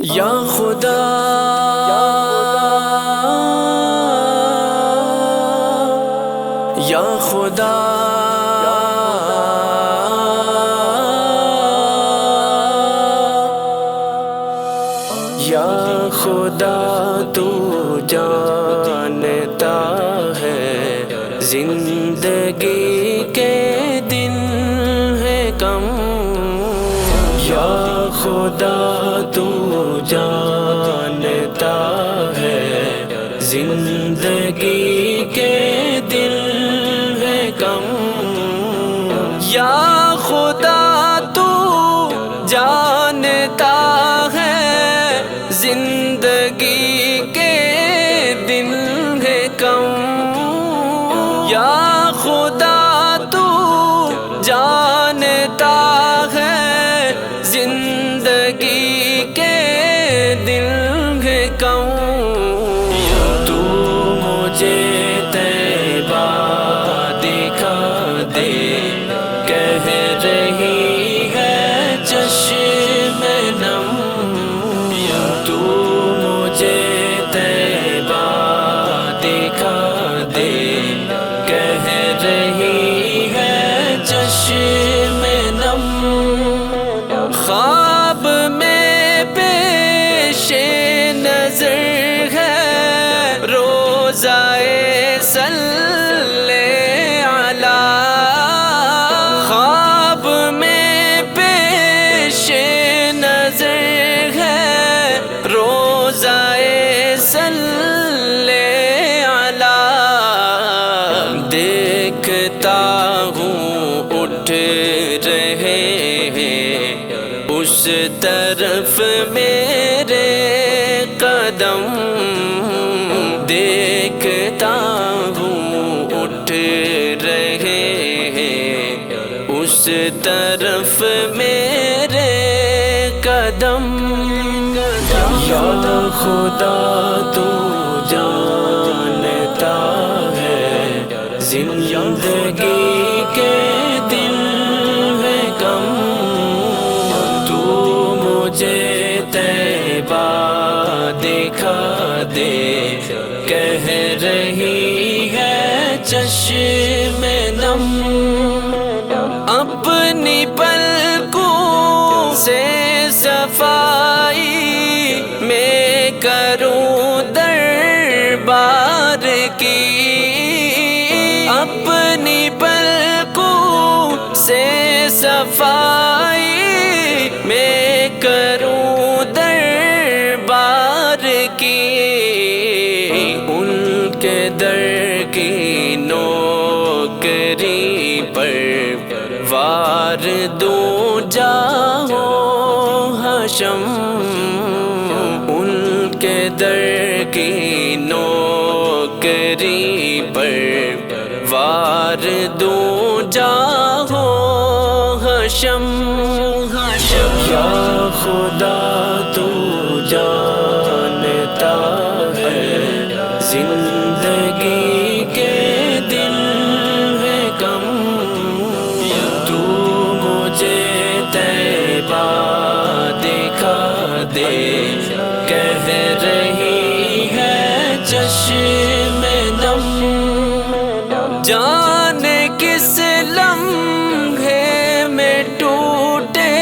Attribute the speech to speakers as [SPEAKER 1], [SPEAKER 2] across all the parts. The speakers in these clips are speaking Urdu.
[SPEAKER 1] یا خدا یا خدا یا خدا تو جانتا ہے زندگی کے دن ہے کم، یا خدا تو جانتا ہے زندگی کے دن ہے کم، یا خدا تو جانتا ہے زندگی کے دن ہے کم، یا خدا تو جانتا ہے زندگی کے دن ہے کم، تو مجھے طیبہ دکھا دے، کہہ رہی ہے چشم نم، تو مجھے طیبہ دکھا دے، کہہ رہی ہے چشم نم، خواب میں پیش نظر ہے روزائے صلی علی، خواب میں پیش نظر ہے روزائے صلی علی، دیکھتا ہوں اٹھ رہے ہیں اس طرف میرے قدم، دیکھتا ہوں اٹھ رہے ہیں اس طرف میرے قدم، یا خدا تو جانتا ہے زندگی کے دن ہے کم، تو مجھے طیبہ دکھا دے، کہہ رہی ہے چشم نم، اپنی پلکوں سے صفائی میں کروں دربار کی، اپنی پلکوں سے صفائی میں کروں دربار کی، ان کے در کی نوکری پر وار دوں جاؤ حشم، ان کے در کی نوکری پر وار دوں جاؤ حشم، یا خدا تو جانتا ہے زندگی کے دن ہے کم، تو مجھے طیبہ دکھا دے، کہہ رہی ہے چشم نم، جانے کس لمحے میں ٹوٹے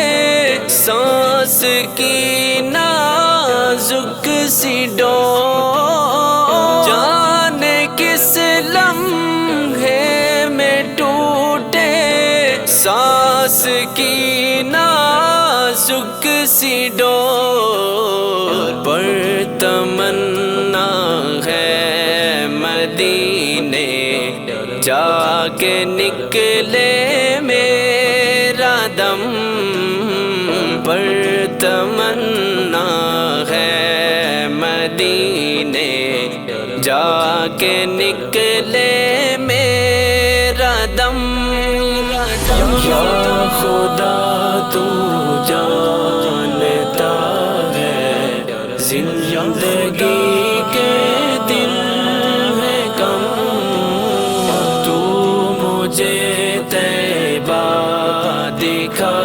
[SPEAKER 1] سانس کی نازک سی ڈور، جانے کس لمحے میں ٹوٹے سانس کی نازک سی ڈور، پر تمنا ہے مدینے جا کے نکلے میرا دم، پر تمنا ہے مدینے جا کے نکلے میرا دم، یا خدا تو جانتا ہے زندگی کے دن ہے کم، تو مجھے طیبہ دکھا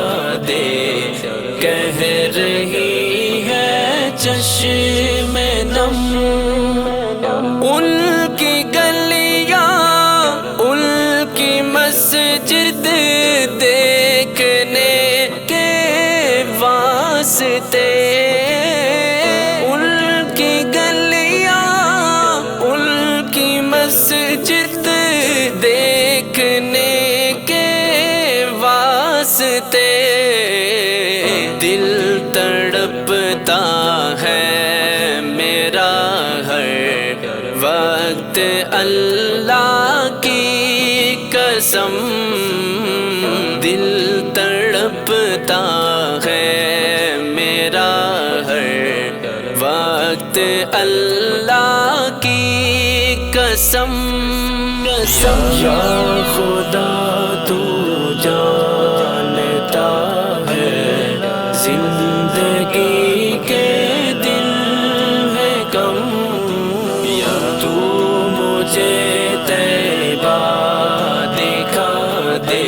[SPEAKER 1] دے، کہہ رہی ہے چشم نم، ان کی گلیاں ان کی مسجد دیکھنے کے واسطے، ان کی گلیاں ان کی مسجد دیکھنے کے واسطے دل تڑپتا ہے میرا ہر وقت اللہ کی قسم، دل تڑپتا ہے میرا ہر وقت اللہ کی قسم۔ یا خدا تو جانتا ہے زندگی کے دن ہے کم، تو مجھے طیبہ دکھا دے